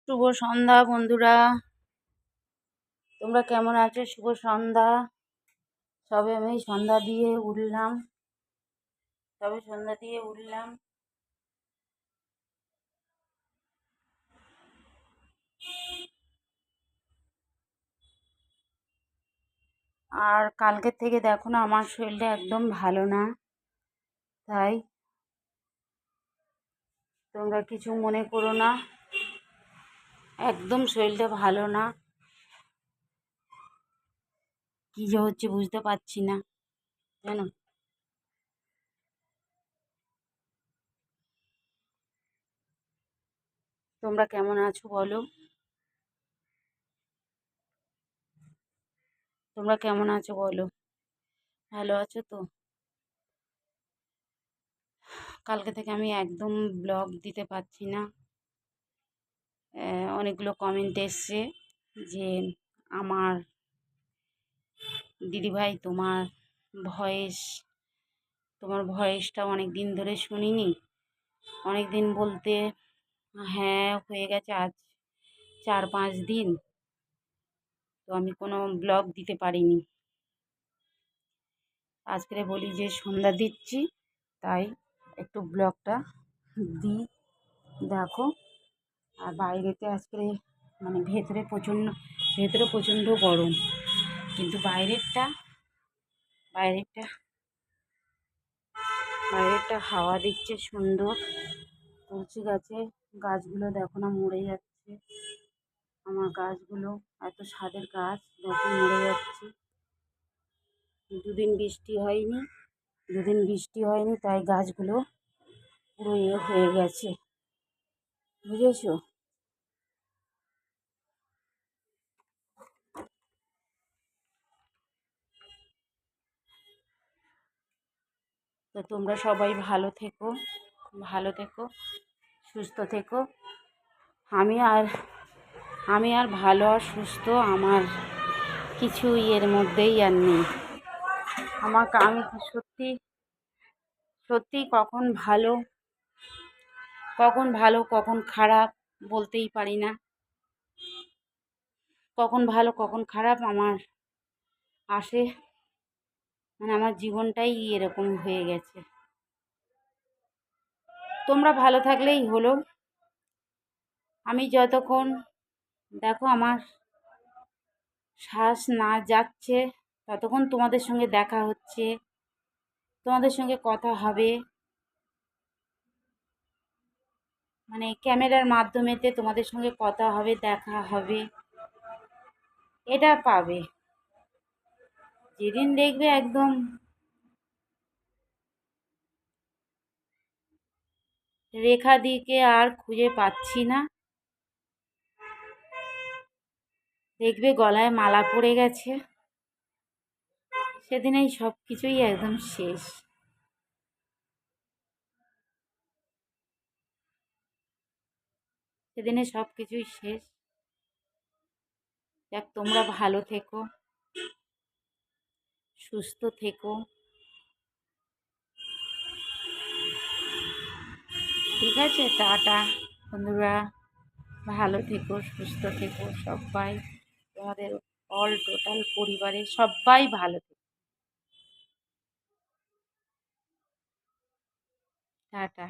শুভ সন্ধ্যা বন্ধুরা, তোমরা কেমন আছো? শুভ সন্ধ্যা। সবে আমি সন্ধ্যা দিয়ে উঠলাম। আর কালকের থেকে দেখো না, আমার শরীরটা একদম ভালো না। তাই তোমরা কিছু মনে করো না, একদম শরীরটা ভালো না। কি যে হচ্ছে বুঝতে পারছি না, জানো। তোমরা কেমন আছো বলো? তোমরা কেমন আছো বলো? ভালো আছো তো? কালকে থেকে আমি একদম ব্লগ দিতে পারছি না। অনেকগুলো কমেন্ট এসছে যে আমার দিদিভাই তোমার ভয়েসটা অনেক দিন ধরে শুনিনি। অনেক দিন বলতে হ্যাঁ, হয়ে গেছে আজ 4-5 দিন। তো আমি কোনো ব্লগ দিতে পারিনি। আজকে বলি যে সন্ধ্যা দিচ্ছি, তাই একটু ব্লগটা দিই, দেখো। আর বাইরেতে আজকে মানে ভেতরে প্রচণ্ড গরম, কিন্তু বাইরেরটা বাইরেরটা বাইরেরটা হাওয়া দিচ্ছে সুন্দর। তুলসী গাছগুলো দেখো না, মরে যাচ্ছে। আমার গাছগুলো এত স্বাদের গাছ, দেখো মরে যাচ্ছে। দুদিন বৃষ্টি হয়নি, তাই গাছগুলো পুরো হয়ে গেছে, বুঝেছো? তো তোমরা সবাই ভালো থেকো, সুস্থ থেকো। আমি আর আমি আর ভালো আর সুস্থ আমার কিছু এর মধ্যেই আর নেই। আমি সত্যি সত্যি কখন ভালো কখন খারাপ বলতেই পারি না। কখন ভালো কখন খারাপ আমার আসে, মানে আমার জীবনটাই এরকম হয়ে গেছে। তোমরা ভালো থাকলেই হলো। আমি যতক্ষণ দেখো আমার শ্বাস না যাচ্ছে, ততক্ষণ তোমাদের সঙ্গে দেখা হচ্ছে, তোমাদের সঙ্গে কথা হবে, মানে ক্যামেরার মাধ্যমেতে তোমাদের সঙ্গে কথা হবে, দেখা হবে। এটা পাবে যেদিন দেখবে একদম রেখা দিকে আর খুঁজে পাচ্ছি না, দেখবে গলায় মালা পড়ে গেছে, সেদিনেই সব কিছুই একদম শেষ। সেদিনে সব কিছুই শেষ। দেখ, তোমরা ভালো থেকো, সুস্থ থেকো, ঠিক আছে? টাটা বন্ধুরা, ভালো থেকো, সুস্থ থেকো সবাই। তোমাদের টোটাল পরিবারের সবাই ভালো থেকো। টাটা।